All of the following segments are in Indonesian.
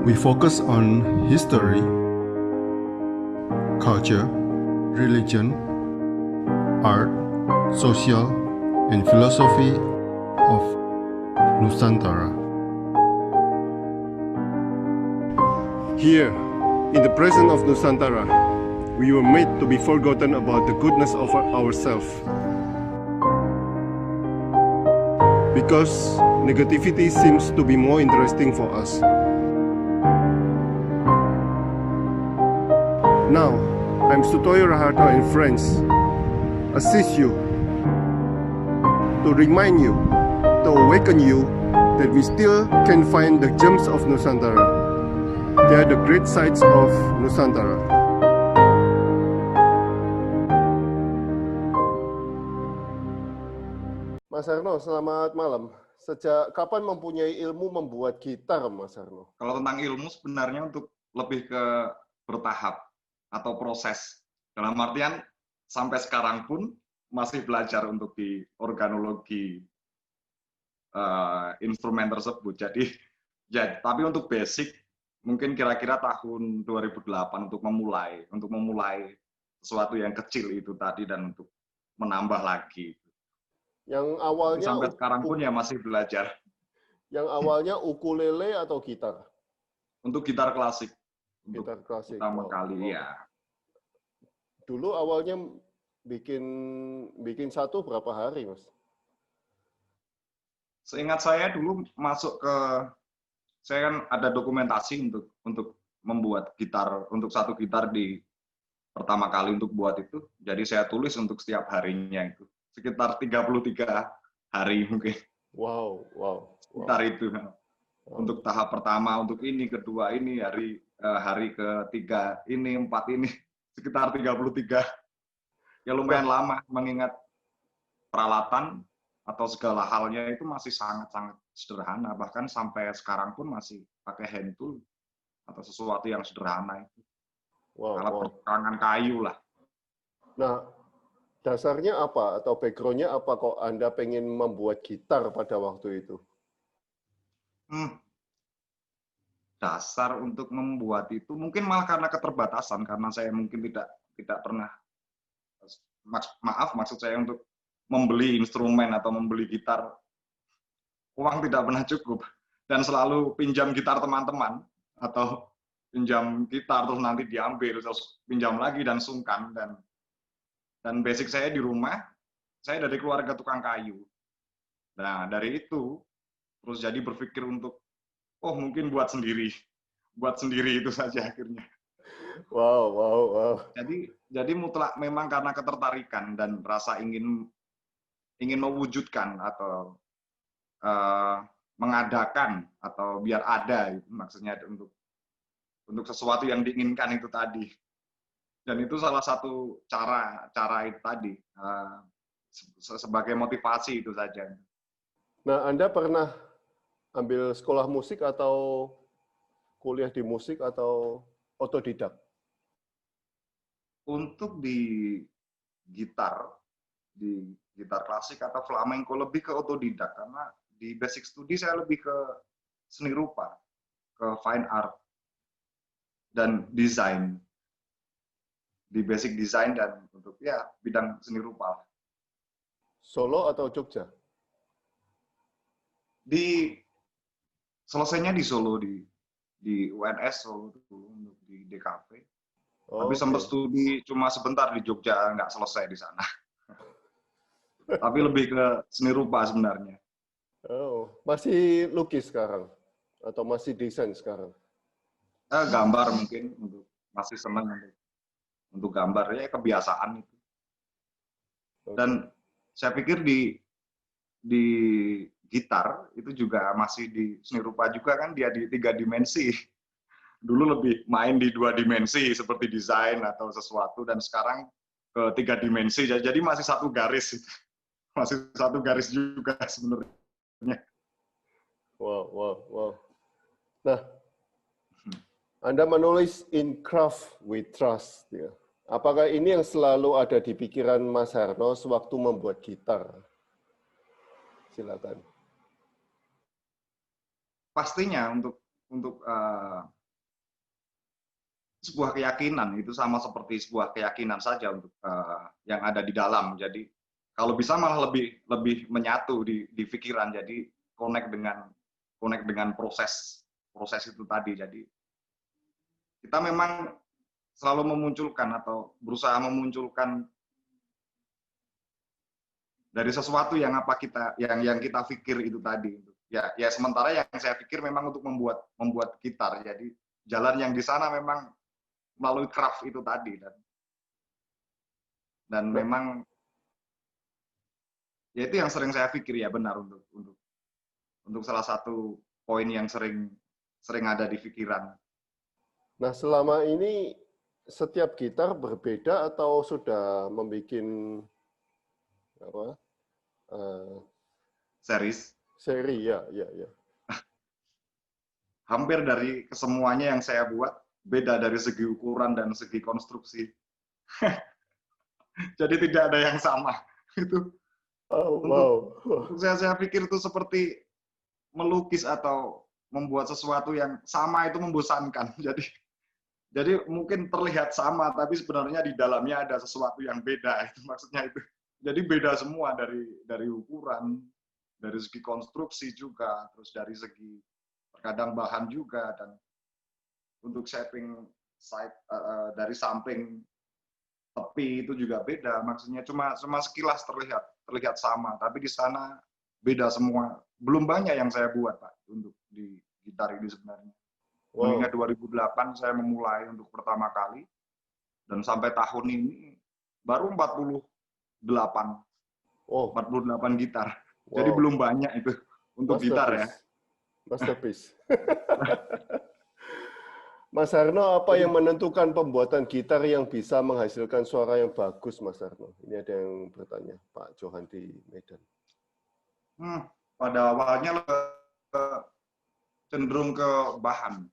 We focus on history, culture, religion, art, social, and philosophy of Nusantara. Here, in the presence of Nusantara, we were made to be forgotten about the goodness of ourselves. Because negativity seems to be more interesting for us. Now, I'm Sutoyo Raharto and friends assist you to remind you, to awaken you that we still can find the gems of Nusantara. They are the great sights of Nusantara. Mas Arno, selamat malam. Sejak kapan mempunyai ilmu membuat gitar, Mas Arno? Kalau tentang ilmu sebenarnya untuk lebih ke bertahap atau proses. Dalam artian sampai sekarang pun masih belajar untuk di organologi instrumen tersebut. Jadi ya, tapi untuk basic mungkin kira-kira tahun 2008 untuk memulai sesuatu yang kecil itu tadi dan untuk menambah lagi. Yang awalnya sampai sekarang pun ya masih belajar. Yang awalnya ukulele atau gitar? Untuk gitar klasik. Gitar klasik. Pertama kali ya. Dulu awalnya bikin satu berapa hari, Mas? Seingat saya dulu saya kan ada dokumentasi untuk membuat gitar, untuk satu gitar di pertama kali untuk buat itu. Jadi saya tulis untuk setiap harinya itu. Sekitar 33 hari mungkin. Wow. Sekitar itu. Untuk tahap pertama, untuk ini, kedua ini, hari ketiga ini, 4 ini. Sekitar 33. Ya lumayan lama mengingat peralatan atau segala halnya itu masih sangat-sangat sederhana. Bahkan sampai sekarang pun masih pakai hand tool atau sesuatu yang sederhana itu. Alat pertukangan kayu lah. Nah, dasarnya apa atau background-nya apa kok Anda pengen membuat gitar pada waktu itu? Dasar untuk membuat itu mungkin malah karena keterbatasan, karena saya mungkin tidak pernah, maksud saya untuk membeli instrumen atau membeli gitar, uang tidak pernah cukup dan selalu pinjam gitar teman-teman atau pinjam gitar terus nanti diambil terus pinjam lagi dan sungkan. Dan basic saya di rumah, saya dari keluarga tukang kayu. Nah, dari itu, terus jadi berpikir untuk, mungkin buat sendiri itu saja akhirnya. Wow. Jadi mutlak memang karena ketertarikan dan rasa ingin mewujudkan atau mengadakan atau biar ada, maksudnya untuk sesuatu yang diinginkan itu tadi. Dan itu salah satu cara itu tadi, sebagai motivasi itu saja. Nah, Anda pernah ambil sekolah musik atau kuliah di musik atau otodidak? Untuk di gitar klasik atau flamenco lebih ke otodidak, karena di basic studi saya lebih ke seni rupa, ke fine art, dan desain. Di basic design dan untuk bidang seni rupa. Solo atau Jogja? Selesainya di Solo, di UNS Solo dulu, di DKV. Tapi sempat studi cuma sebentar di Jogja, nggak selesai di sana. Tapi lebih ke seni rupa sebenarnya. Masih lukis sekarang? Atau masih desain sekarang? Gambar mungkin, masih senang untuk gambar, ya kebiasaan itu. Dan saya pikir di gitar itu juga masih di seni rupa juga kan, dia di 3 dimensi. Dulu lebih main di 2 dimensi seperti desain atau sesuatu, dan sekarang ke 3 dimensi. Jadi masih satu garis, masih satu garis juga sebenarnya. Wow. Nah, Anda menulis in craft with trust. Ya. Apakah ini yang selalu ada di pikiran Mas Harno sewaktu membuat gitar? Silakan. Pastinya untuk sebuah keyakinan, itu sama seperti sebuah keyakinan saja untuk yang ada di dalam. Jadi kalau bisa malah lebih menyatu di pikiran. Jadi connect dengan proses itu tadi. Jadi kita memang selalu memunculkan atau berusaha memunculkan dari sesuatu yang kita pikir itu tadi. Ya sementara yang saya pikir memang untuk membuat gitar. Jadi jalan yang di sana memang melalui craft itu tadi, dan memang ya itu yang sering saya pikir, ya benar, untuk salah satu poin yang sering ada di pikiran. Nah, selama ini setiap gitar berbeda atau sudah membuat apa? Seri, ya. Hampir dari kesemuanya yang saya buat beda dari segi ukuran dan segi konstruksi. Jadi tidak ada yang sama. Itu untuk saya pikir itu seperti melukis atau membuat sesuatu yang sama itu membosankan. Jadi mungkin terlihat sama, tapi sebenarnya di dalamnya ada sesuatu yang beda. Itu maksudnya itu. Jadi beda semua dari ukuran, dari segi konstruksi juga, terus dari segi terkadang bahan juga, dan untuk shaping side dari samping tepi itu juga beda. Maksudnya cuma sekilas terlihat sama, tapi di sana beda semua. Belum banyak yang saya buat, Pak, untuk di gitar ini sebenarnya. Mengingat 2008 saya memulai untuk pertama kali, dan sampai tahun ini baru 48 gitar. Jadi belum banyak itu untuk gitar ya. Masterpiece. Mas Harno, apa yang menentukan pembuatan gitar yang bisa menghasilkan suara yang bagus, Mas Harno? Ini ada yang bertanya, Pak Johan di Medan. Pada awalnya cenderung ke bahan,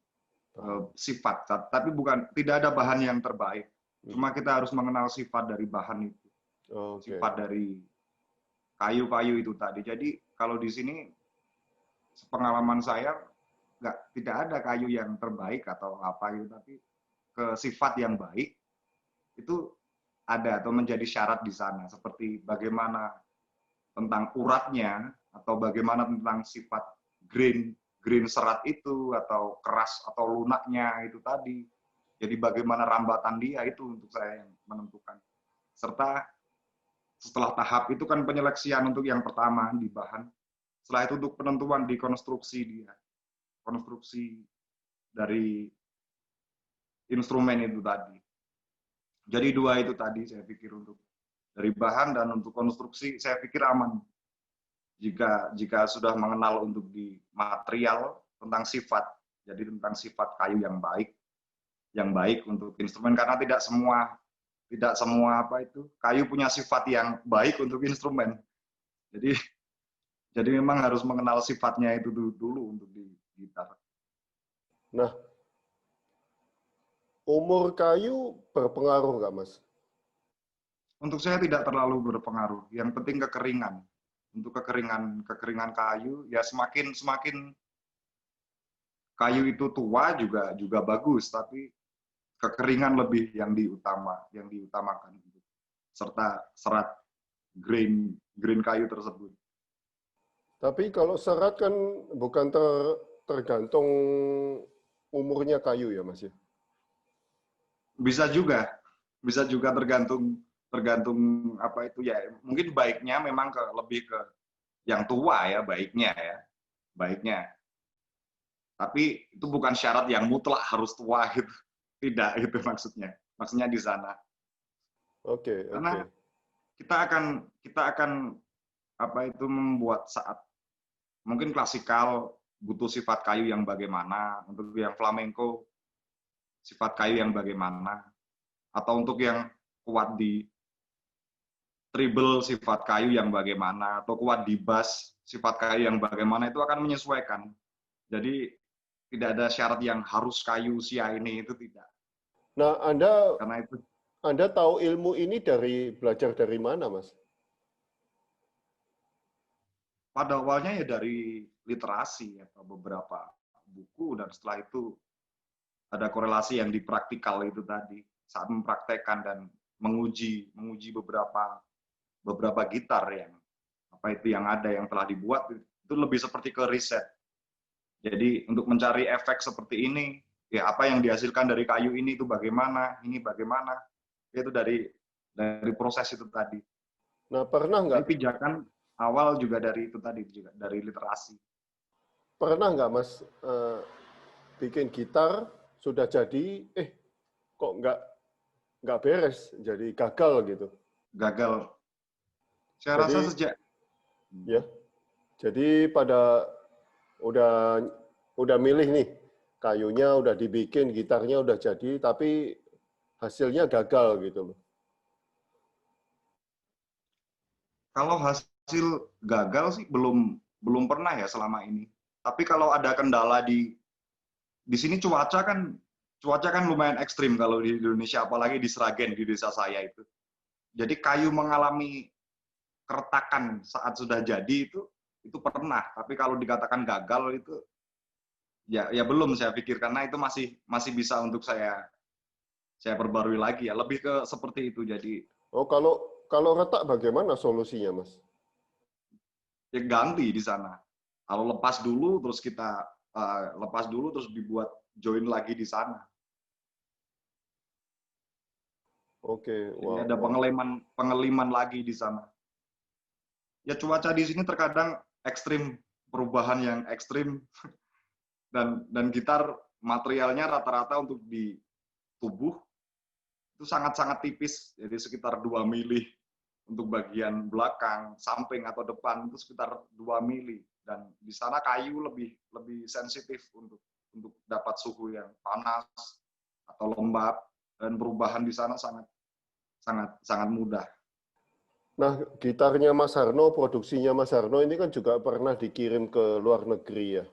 sifat, tapi tidak ada bahan yang terbaik. Cuma kita harus mengenal sifat dari bahan itu, sifat dari kayu-kayu itu tadi. Jadi kalau di sini pengalaman saya tidak ada kayu yang terbaik atau apa gitu, tapi ke sifat yang baik itu ada atau menjadi syarat di sana, seperti bagaimana tentang uratnya atau bagaimana tentang sifat grain serat itu atau keras atau lunaknya itu tadi. Jadi bagaimana rambatan dia itu untuk saya yang menentukan. Serta setelah tahap itu kan penyeleksian untuk yang pertama di bahan. Setelah itu untuk penentuan di konstruksi dia. Konstruksi dari instrumen itu tadi. Jadi dua itu tadi saya pikir, untuk dari bahan dan untuk konstruksi saya pikir aman. Jika sudah mengenal untuk di material tentang sifat, jadi tentang sifat kayu yang baik untuk instrumen, karena tidak semua kayu punya sifat yang baik untuk instrumen. Jadi memang harus mengenal sifatnya itu dulu untuk di gitar. Nah, umur kayu berpengaruh nggak, Mas? Untuk saya tidak terlalu berpengaruh. Yang penting kekeringan. Untuk kekeringan kayu, ya semakin kayu itu tua juga bagus, tapi kekeringan lebih yang diutamakan, serta serat grain kayu tersebut. Tapi kalau serat kan bukan tergantung umurnya kayu ya, Mas ya? Bisa juga tergantung apa itu ya. Mungkin baiknya memang lebih ke yang tua ya, baiknya. Tapi itu bukan syarat yang mutlak harus tua gitu. Tidak, itu maksudnya. Maksudnya di sana. Oke. Karena kita akan apa itu membuat saat mungkin klasikal butuh sifat kayu yang bagaimana, untuk yang flamenco sifat kayu yang bagaimana, atau untuk yang kuat di treble sifat kayu yang bagaimana, atau kuat di bass sifat kayu yang bagaimana, itu akan menyesuaikan. Jadi tidak ada syarat yang harus kayu usia ini, itu tidak. Nah, Karena itu Anda tahu ilmu ini belajar dari mana, Mas? Pada awalnya ya dari literasi atau beberapa buku, dan setelah itu ada korelasi yang di praktikal itu tadi saat mempraktekkan dan menguji beberapa gitar yang ada yang telah dibuat itu lebih seperti ke riset. Jadi untuk mencari efek seperti ini, ya apa yang dihasilkan dari kayu ini itu bagaimana, ini bagaimana, itu dari proses itu tadi. Nah, pernah Jadi nggak pijakan awal juga dari itu tadi, juga dari literasi. Mas bikin gitar sudah jadi, kok nggak beres, jadi gagal gitu. Gagal. Saya rasa sejak ya, jadi pada udah milih nih, kayunya udah dibikin, gitarnya udah jadi, tapi hasilnya gagal gitu loh. kalau hasil gagal sih belum pernah ya selama ini. Tapi kalau ada kendala di sini cuaca kan lumayan ekstrim kalau di Indonesia, apalagi di Sragen, di desa saya itu. Jadi kayu mengalami keretakan saat sudah jadi itu pernah. Tapi kalau dikatakan gagal itu ya belum, saya pikir, karena itu masih bisa untuk saya perbarui lagi ya. Lebih ke seperti itu. Jadi Oh, kalau retak bagaimana solusinya, Mas? ya ganti di sana. Kalau lepas dulu terus kita dibuat join lagi di sana. Oke, Jadi ada pengeliman lagi di sana. Ya cuaca di sini terkadang ekstrim, perubahan yang ekstrim, dan gitar materialnya rata-rata untuk di tubuh itu sangat-sangat tipis, jadi sekitar 2 mili untuk bagian belakang, samping atau depan itu sekitar 2 mili, dan di sana kayu lebih sensitif untuk dapat suhu yang panas atau lembab, dan perubahan di sana sangat mudah. Nah, gitarnya Mas Harno, produksinya Mas Harno ini kan juga pernah dikirim ke luar negeri ya.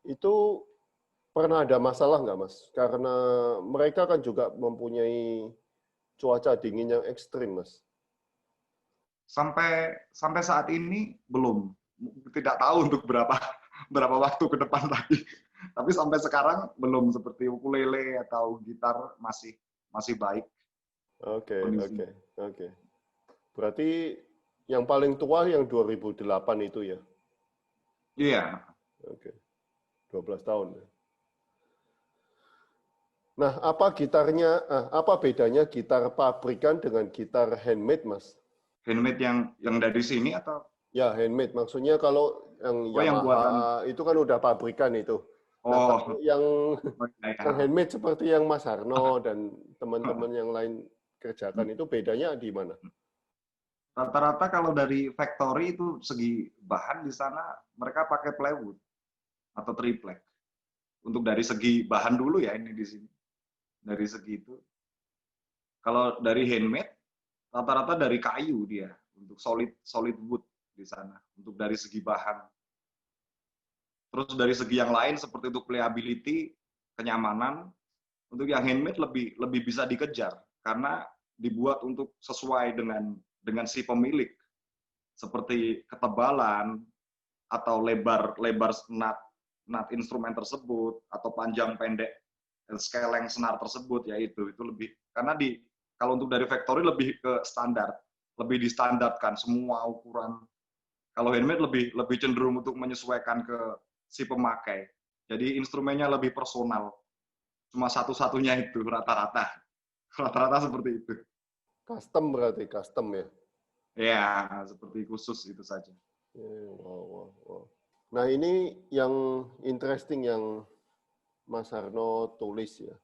Itu pernah ada masalah nggak, Mas? Karena mereka kan juga mempunyai cuaca dingin yang ekstrim, Mas. Sampai saat ini belum, tidak tahu untuk berapa waktu ke depan lagi. Tapi sampai sekarang belum, seperti ukulele atau gitar masih baik. Oke. Berarti yang paling tua yang 2008 itu ya? Iya. Oke. 12 tahun. Nah, apa bedanya gitar pabrikan dengan gitar handmade, Mas? Handmade yang dari sini atau? Ya, handmade. Maksudnya kalau yang yang Yamaha buatan. itu kan udah pabrikan itu. Nah, kalau yang handmade seperti yang Mas Harno dan teman-teman yang lain kerjakan itu bedanya di mana? Rata-rata kalau dari factory itu segi bahan di sana mereka pakai plywood atau triplek. Untuk dari segi bahan dulu ya, ini di sini. Dari segi itu. Kalau dari handmade rata-rata dari kayu dia, untuk solid wood di sana, untuk dari segi bahan. Terus dari segi yang lain seperti untuk playability, kenyamanan, untuk yang handmade lebih bisa dikejar karena dibuat untuk sesuai dengan si pemilik, seperti ketebalan atau lebar nut instrumen tersebut, atau panjang pendek skeleng senar tersebut, ya itu lebih, karena kalau untuk dari factory lebih ke standar, lebih distandarkan semua ukuran. Kalau handmade lebih cenderung untuk menyesuaikan ke si pemakai. Jadi instrumennya lebih personal. Cuma satu-satunya itu rata-rata seperti itu. Custom berarti, custom ya? Ya, seperti khusus itu saja. Wow. Nah, ini yang interesting yang Mas Harno tulis ya.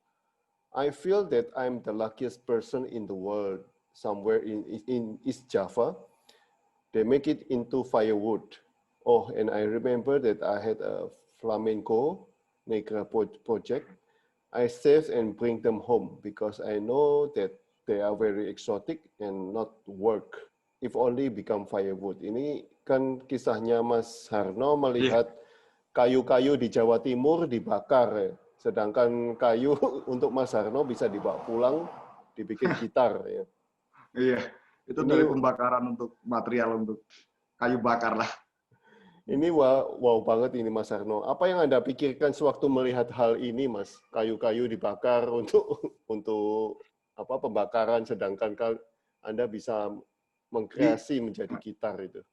I feel that I'm the luckiest person in the world. Somewhere in East Java, they make it into firewood. Oh, and I remember that I had a flamenco negra project. I save and bring them home because I know that they are very exotic and not work. If only become firewood. Ini kan kisahnya Mas Harno melihat kayu-kayu di Jawa Timur dibakar ya. Sedangkan kayu untuk Mas Harno bisa dibawa pulang, dibikin gitar ya. Iya, itu dari pembakaran untuk material untuk kayu bakar lah. Ini wow banget ini Mas Arno. Apa yang Anda pikirkan sewaktu melihat hal ini, Mas? Kayu-kayu dibakar untuk apa pembakaran, sedangkan Anda bisa Di mengkreasi menjadi gitar itu.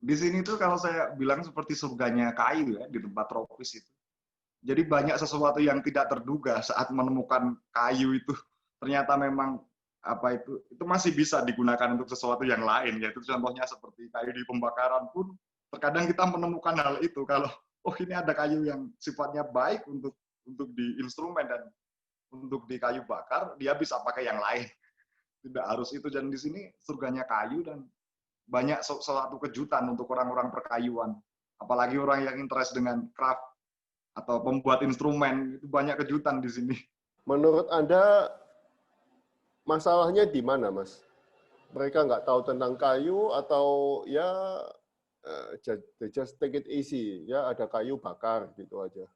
di sini tuh kalau saya bilang seperti surganya kayu ya di tempat tropis itu. Jadi banyak sesuatu yang tidak terduga saat menemukan kayu itu. Ternyata memang apa itu masih bisa digunakan untuk sesuatu yang lain, yaitu contohnya seperti kayu di pembakaran pun terkadang kita menemukan hal itu kalau oh ini ada kayu yang sifatnya baik untuk di instrumen dan untuk di kayu bakar dia bisa pakai yang lain, tidak harus itu. Dan di sini surganya kayu dan banyak suatu kejutan untuk orang-orang perkayuan, apalagi orang yang interest dengan craft atau pembuat instrumen, itu banyak kejutan di sini. Menurut Anda, masalahnya di mana, Mas? Mereka nggak tahu tentang kayu atau ya they just take it easy, ya ada kayu bakar gitu aja.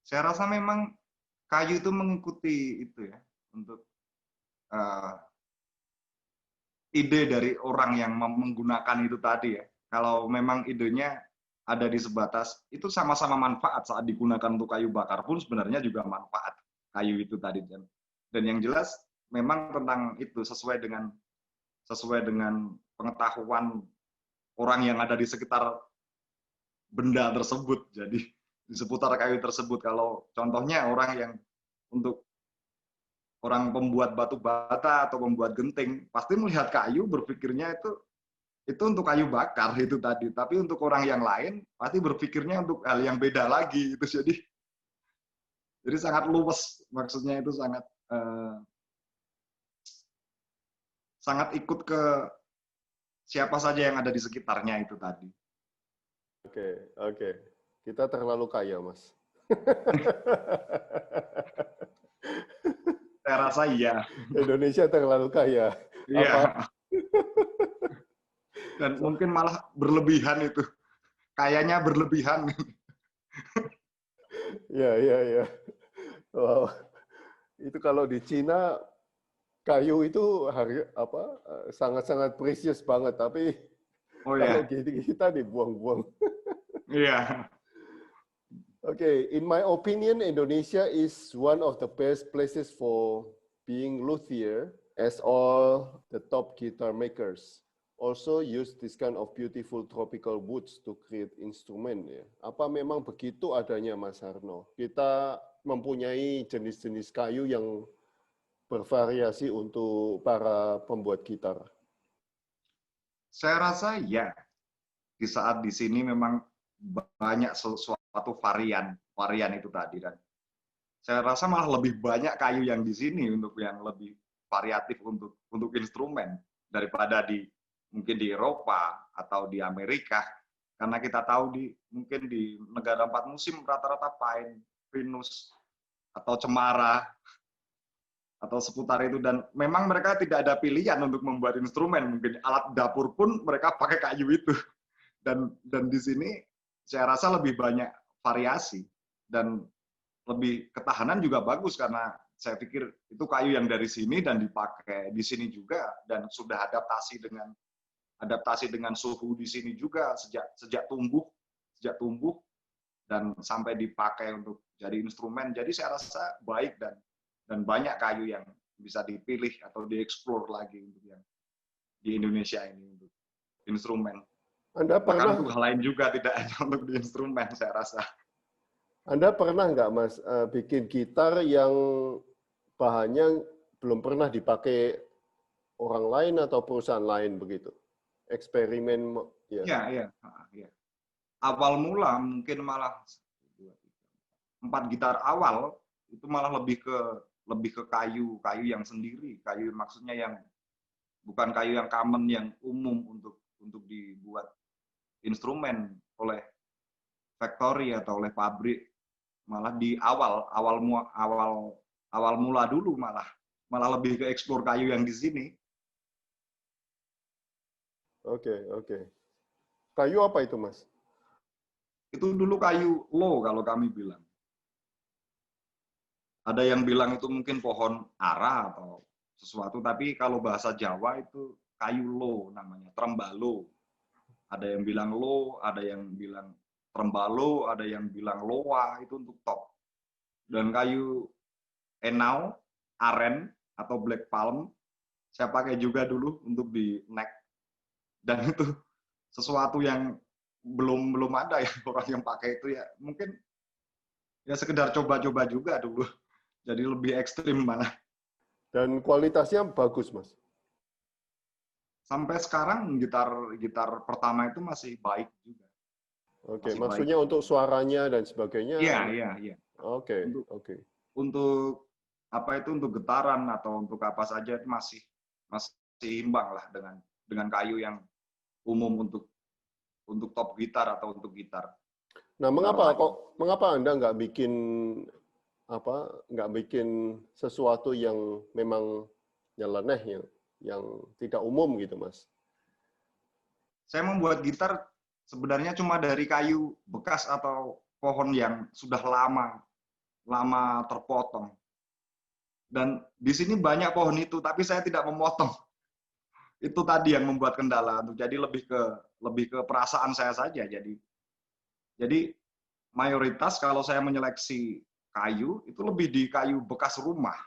Saya rasa memang kayu itu mengikuti itu ya, untuk ide dari orang yang menggunakan itu tadi ya. Kalau memang idenya ada di sebatas, itu sama-sama manfaat saat digunakan untuk kayu bakar pun sebenarnya juga manfaat kayu itu tadi. Dan yang jelas memang tentang itu sesuai dengan pengetahuan orang yang ada di sekitar benda tersebut. Jadi di seputar kayu tersebut. Kalau contohnya orang yang untuk orang pembuat batu bata atau pembuat genting pasti melihat kayu berpikirnya itu untuk kayu bakar itu tadi. Tapi untuk orang yang lain pasti berpikirnya untuk hal yang beda lagi itu. Jadi sangat luwes, maksudnya itu sangat ikut ke siapa saja yang ada di sekitarnya itu tadi. Oke. Kita terlalu kaya, Mas. Saya rasa iya. Indonesia terlalu kaya. Iya. Dan mungkin malah berlebihan itu. Kayaknya berlebihan. Iya. Wow. Itu kalau di Cina kayu itu sangat-sangat precious banget, tapi kalau kita dibuang-buang. Iya. Okay, in my opinion, Indonesia is one of the best places for being luthier, as all the top guitar makers also use this kind of beautiful tropical woods to create instrument. Ya. Apa memang begitu adanya, Mas Arno? Kita mempunyai jenis-jenis kayu yang bervariasi untuk para pembuat gitar. Saya rasa ya. Di saat di sini memang banyak suatu varian itu tadi, dan saya rasa malah lebih banyak kayu yang di sini untuk yang lebih variatif untuk instrumen daripada mungkin di Eropa atau di Amerika, karena kita tahu mungkin di negara 4 musim rata-rata pine, pinus atau cemara atau seputar itu, dan memang mereka tidak ada pilihan untuk membuat instrumen, mungkin alat dapur pun mereka pakai kayu itu. Dan di sini saya rasa lebih banyak variasi dan lebih ketahanan juga bagus, karena saya pikir itu kayu yang dari sini dan dipakai di sini juga, dan sudah adaptasi dengan suhu di sini juga sejak tumbuh dan sampai dipakai untuk jadi instrumen. Jadi saya rasa baik dan banyak kayu yang bisa dipilih atau dieksplor lagi untuk yang di Indonesia ini untuk instrumen. Anda pernah bahkan untuk hal lain juga, tidak hanya untuk di instrumen, saya rasa. Anda pernah nggak, Mas, bikin gitar yang bahannya belum pernah dipakai orang lain atau perusahaan lain begitu? Eksperimen, ya. Iya. Awal mula mungkin malah 4 gitar awal itu malah lebih ke kayu yang sendiri, kayu maksudnya yang bukan kayu yang common, yang umum untuk dibuat instrumen oleh factory atau oleh pabrik. Malah di awal mula dulu malah lebih ke eksplor kayu yang di sini. Oke. Kayu apa itu, Mas? Itu dulu kayu low kalau kami bilang. Ada yang bilang itu mungkin pohon ara atau sesuatu, tapi kalau bahasa Jawa itu kayu lo namanya, trembalo. Ada yang bilang lo, ada yang bilang trembalo, ada yang bilang loa, itu untuk top. Dan kayu enau, aren, atau black palm, saya pakai juga dulu untuk di neck. Dan itu sesuatu yang belum ada ya orang yang pakai itu ya. Mungkin ya sekedar coba-coba juga dulu. Jadi lebih ekstrim malah. Dan kualitasnya bagus, Mas. Sampai sekarang gitar pertama itu masih baik juga. Oke, Masih maksudnya baik. untuk suaranya dan sebagainya. Iya. Oke, Untuk oke. untuk apa itu untuk getaran atau untuk apa saja itu masih imbang lah dengan kayu yang umum untuk top gitar atau untuk gitar. Nah, Gitar lain. mengapa Anda nggak bikin sesuatu yang memang nyeleneh yang tidak umum gitu, Mas? Saya membuat gitar sebenarnya cuma dari kayu bekas atau pohon yang sudah lama terpotong. Dan di sini banyak pohon itu, tapi saya tidak memotong. Itu tadi yang membuat kendala. Jadi lebih ke perasaan saya saja. Jadi mayoritas kalau saya menyeleksi kayu itu lebih di kayu bekas rumah.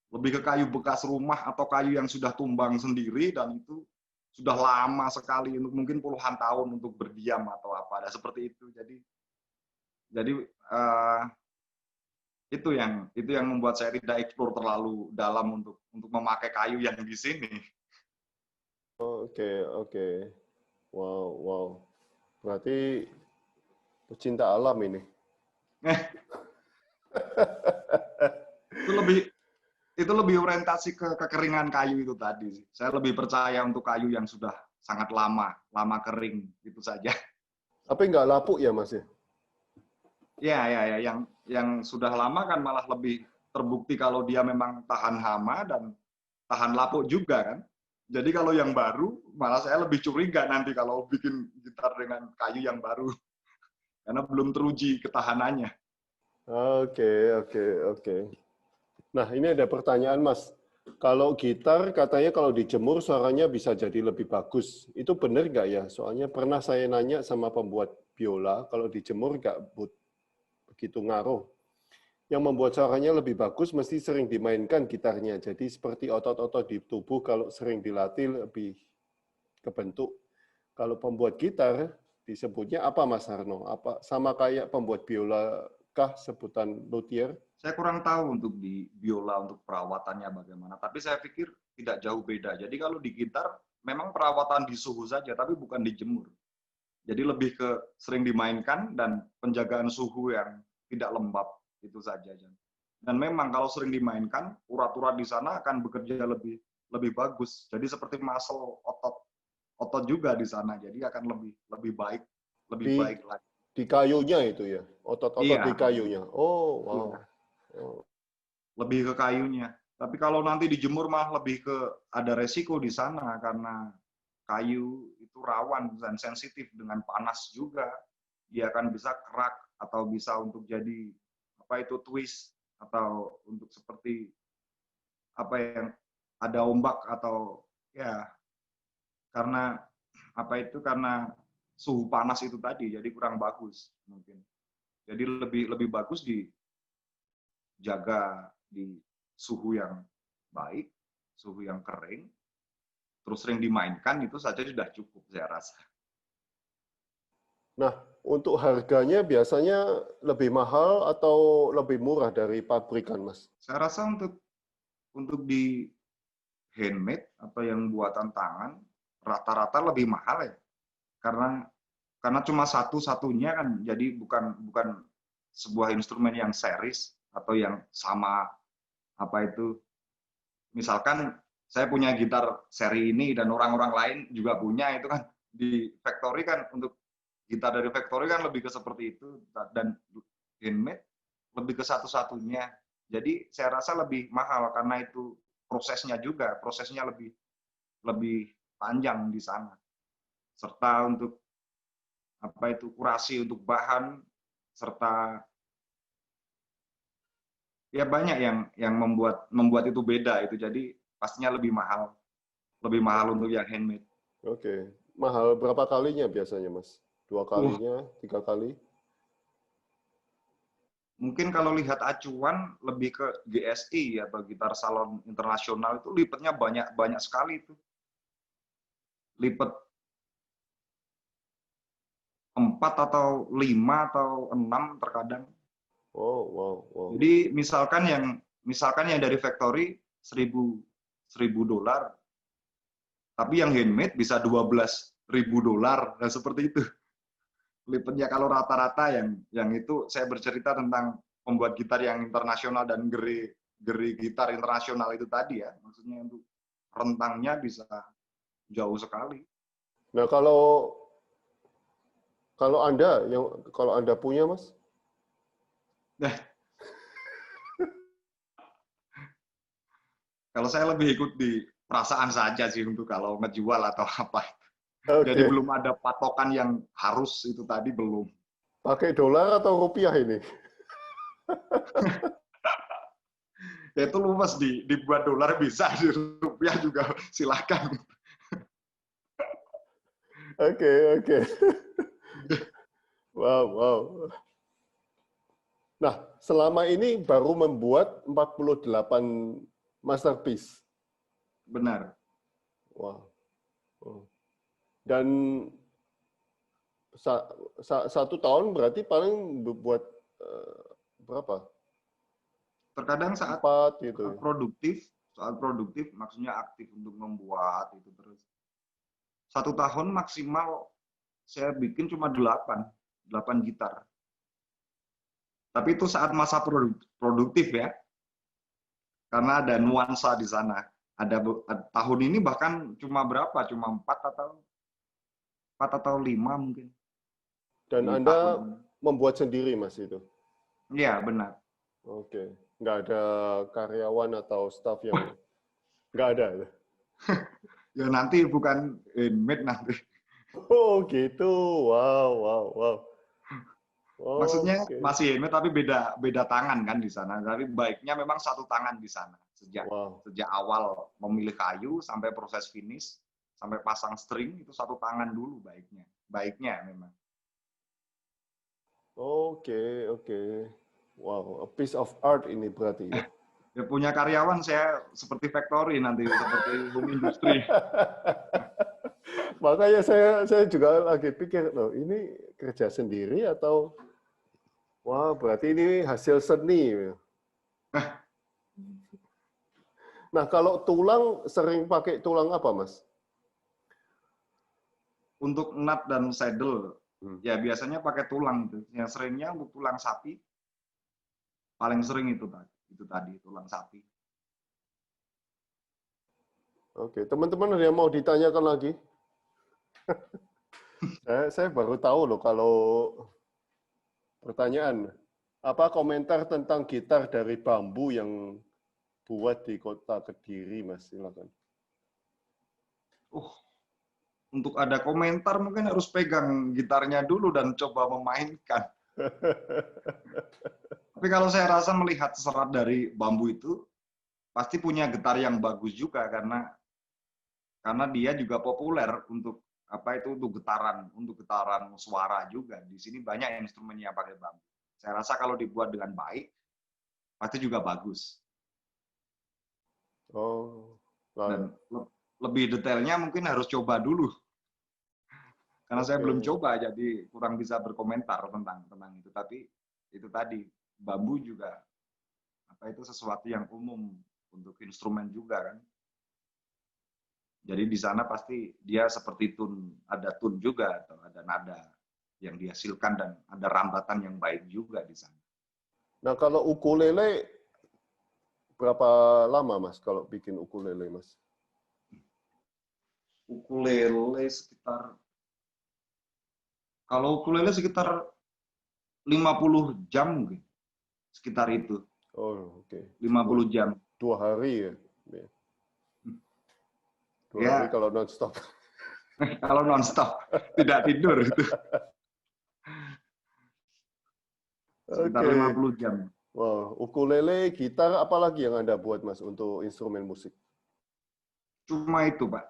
Lebih ke kayu bekas rumah atau kayu yang sudah tumbang sendiri dan itu sudah lama sekali, mungkin puluhan tahun untuk berdiam atau apa. Ada seperti itu. Jadi itu yang membuat saya tidak explore terlalu dalam untuk memakai kayu yang di sini. Oke. Wow. Berarti pecinta alam ini. Itu lebih orientasi ke kekeringan kayu itu tadi sih. Saya lebih percaya untuk kayu yang sudah sangat lama kering itu saja. Tapi nggak lapuk ya, Mas ya? Ya, yang sudah lama kan malah lebih terbukti kalau dia memang tahan hama dan tahan lapuk juga kan. Jadi kalau yang baru malah saya lebih curiga nanti kalau bikin gitar dengan kayu yang baru karena belum teruji ketahanannya. Oke. Nah, ini ada pertanyaan, Mas. Kalau gitar katanya kalau dijemur suaranya bisa jadi lebih bagus. Itu benar nggak ya? Soalnya pernah saya nanya sama pembuat biola, kalau dijemur nggak begitu ngaruh. Yang membuat suaranya lebih bagus mesti sering dimainkan gitarnya. Jadi seperti otot-otot di tubuh kalau sering dilatih lebih kebentuk. Kalau pembuat gitar disebutnya apa, Mas Harno? Apa sama kayak pembuat biola kah sebutan luthier? Saya kurang tahu untuk di biola untuk perawatannya bagaimana, tapi saya pikir tidak jauh beda. Jadi kalau di gitar memang perawatan di suhu saja, tapi bukan dijemur. Jadi lebih ke sering dimainkan dan penjagaan suhu yang tidak lembab itu saja. Dan memang kalau sering dimainkan, urat-urat di sana akan bekerja lebih bagus. Jadi seperti muscle otot juga di sana, jadi akan lebih baik lagi. Di kayunya itu ya, otot-otot di Iya, kayunya. Oh, wow. iya. Lebih ke kayunya. Tapi kalau nanti dijemur mah lebih ke ada resiko di sana karena kayu itu rawan dan sensitif dengan panas juga. Dia akan bisa kerak atau bisa untuk jadi apa itu twist atau untuk seperti apa yang ada ombak atau ya karena apa itu karena suhu panas itu tadi jadi kurang bagus mungkin. Jadi lebih bagus dijaga di suhu yang baik, suhu yang kering, terus sering dimainkan itu saja sudah cukup saya rasa. Nah, untuk harganya biasanya lebih mahal atau lebih murah dari pabrikan, Mas? Saya rasa untuk di handmade atau yang buatan tangan rata-rata lebih mahal ya. Karena cuma satu-satunya kan jadi bukan sebuah instrumen yang series atau yang sama apa itu. Misalkan saya punya gitar seri ini dan orang-orang lain juga punya itu kan di factory kan untuk gitar dari factory kan lebih ke seperti itu dan handmade lebih ke satu-satunya. Jadi saya rasa lebih mahal karena itu prosesnya lebih panjang di sana. Serta untuk apa itu kurasi untuk bahan serta ya banyak yang membuat itu beda itu jadi pastinya lebih mahal lebih mahal untuk yang handmade. Oke. Mahal berapa kalinya biasanya, Mas? 2 kalinya, 3 kali? Mungkin kalau lihat acuan lebih ke GSI atau gitar salon internasional itu lipatnya banyak sekali itu. Lipat 4 atau 5 atau 6 terkadang. Oh, wow, wow. Jadi misalkan yang dari factory 1000 dolar, tapi yang handmade bisa 12.000 dolar. Nah, seperti itu. Lipatnya kalau rata-rata yang itu saya bercerita tentang pembuat gitar yang internasional dan geri gitar internasional itu tadi ya. Maksudnya untuk rentangnya bisa jauh sekali. Nah, kalau Anda punya, Mas? Nah, kalau saya lebih ikut di perasaan saja sih untuk kalau ngejual atau apa. Jadi Oke. belum ada patokan yang harus itu tadi belum. Pakai dolar atau rupiah ini? Ya itu luas dibuat dolar bisa, di rupiah juga silakan. Oke, oke. Wow, wow. Nah, selama ini baru membuat 48 masterpiece. Benar. Wow. Dan 1 tahun berarti paling buat berapa? Terkadang saat 4 gitu. saat produktif maksudnya aktif untuk membuat itu terus. 1 tahun maksimal saya bikin cuma 8 gitar. Tapi itu saat masa produktif ya. Karena ada nuansa di sana. Tahun ini bahkan cuma berapa? Cuma 4 atau 5 mungkin. Dan Di Anda tahun. membuat sendiri, Mas, itu? Iya, benar. Oke. Nggak ada karyawan atau staff yang... Nggak ada? Ya nanti bukan handmade nanti. Oh, gitu. Wow, wow, wow. Maksudnya Oke. masih handmade tapi beda tangan kan di sana. Tapi baiknya memang satu tangan di sana. Wow. Sejak awal memilih kayu sampai proses finish, sampai pasang string itu satu tangan dulu baiknya. Baiknya memang. Oke, oke. Wow, a piece of art ini berarti ya. Ya punya karyawan saya seperti factory nanti, seperti home industry. Makanya saya juga lagi pikir, loh, ini kerja sendiri atau wah, berarti ini hasil seni. Nah, kalau tulang sering pakai tulang apa, Mas? Untuk nut dan saddle, ya biasanya pakai tulang itu. Yang seringnya untuk tulang sapi, paling sering itu tadi tulang sapi. Oke, teman-teman ada yang mau ditanyakan lagi? saya baru tahu loh kalau pertanyaan. Apa komentar tentang gitar dari bambu yang buat di kota Kediri, Mas? Silakan. Untuk ada komentar mungkin harus pegang gitarnya dulu dan coba memainkan. Tapi kalau saya rasa melihat serat dari bambu itu, pasti punya gitar yang bagus juga karena dia juga populer untuk untuk getaran suara juga. Di sini banyak instrumen yang pakai bambu. Saya rasa kalau dibuat dengan baik pasti juga bagus. Oh. Dan lebih detailnya mungkin harus coba dulu. Karena saya belum coba jadi kurang bisa berkomentar tentang itu. Tapi itu tadi bambu juga itu sesuatu yang umum untuk instrumen juga kan. Jadi di sana pasti dia seperti ada tune juga atau ada nada yang dihasilkan dan ada rambatan yang baik juga di sana. Nah, kalau ukulele berapa lama, Mas, kalau bikin ukulele, Mas? Ukulele sekitar 50 jam mungkin. Sekitar itu. Oh, oke. 50 jam. 2 hari ya? 2 ya, hari kalau non-stop. Kalau non-stop. Tidak tidur itu. Sekitar 50 jam. Wow, ukulele, gitar, apalagi yang Anda buat, Mas, untuk instrumen musik? Cuma itu, Pak.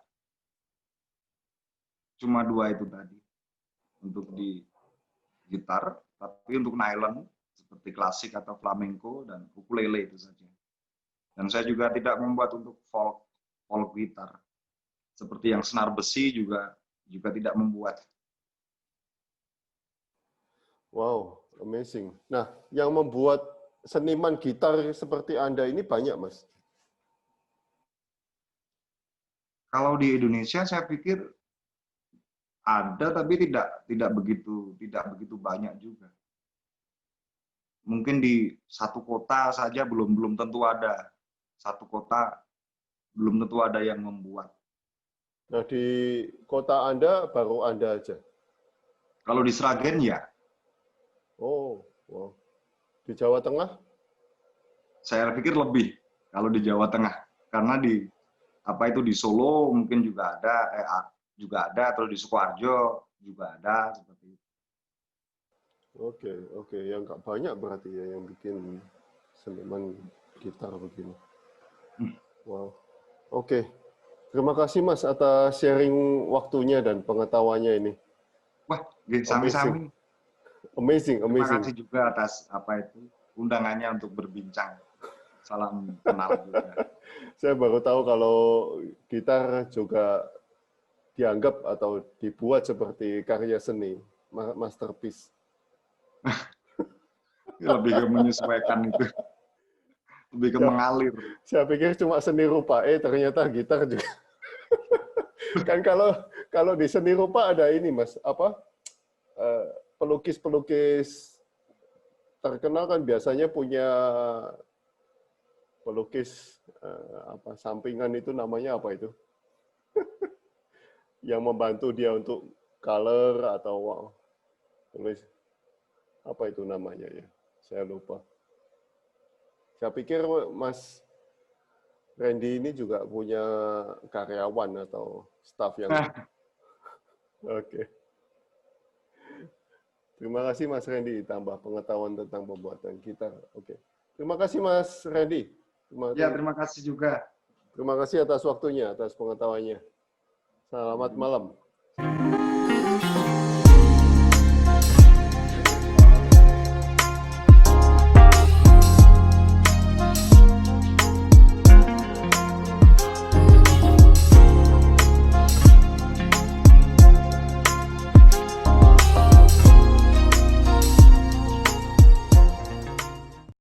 cuma 2 itu tadi. Untuk di gitar, tapi untuk nylon seperti klasik atau flamenco dan ukulele itu saja. Dan saya juga tidak membuat untuk folk gitar. Seperti yang senar besi juga tidak membuat. Wow, amazing. Nah, yang membuat seniman gitar seperti Anda ini banyak, Mas? Kalau di Indonesia saya pikir ada, tapi tidak begitu banyak juga. Mungkin di satu kota saja belum tentu ada. Satu kota belum tentu ada yang membuat. Nah, di kota Anda baru Anda aja? Kalau di Sragen ya. Oh, wow. Di Jawa Tengah? Saya pikir lebih kalau di Jawa Tengah. Karena di Solo mungkin juga ada, terus di Sukoharjo juga ada seperti itu. Oke. Yang nggak banyak berarti ya yang bikin seniman gitar begini. Wow. Oke. Terima kasih Mas atas sharing waktunya dan pengetahuannya ini. Wah, sami-sami. Amazing. Terima kasih juga atas undangannya untuk berbincang. Salam kenal juga. Saya baru tahu kalau gitar juga dianggap atau dibuat seperti karya seni, masterpiece. Lebih ke menyesuaikan itu. Lebih ke mengalir. Saya pikir cuma seni rupa, ternyata gitar juga. Kan kalau di seni rupa ada ini Mas, pelukis-pelukis terkenal kan biasanya punya pelukis sampingan itu namanya apa itu? Yang membantu dia untuk color atau tulis apa itu namanya ya? Saya lupa. Saya pikir Mas Randy ini juga punya karyawan atau staff yang Oke. Terima kasih Mas Randy, tambah pengetahuan tentang pembuatan gitar. Oke. Terima kasih Mas Randy. Terima kasih juga. Terima kasih atas waktunya, atas pengetahuannya. Selamat malam.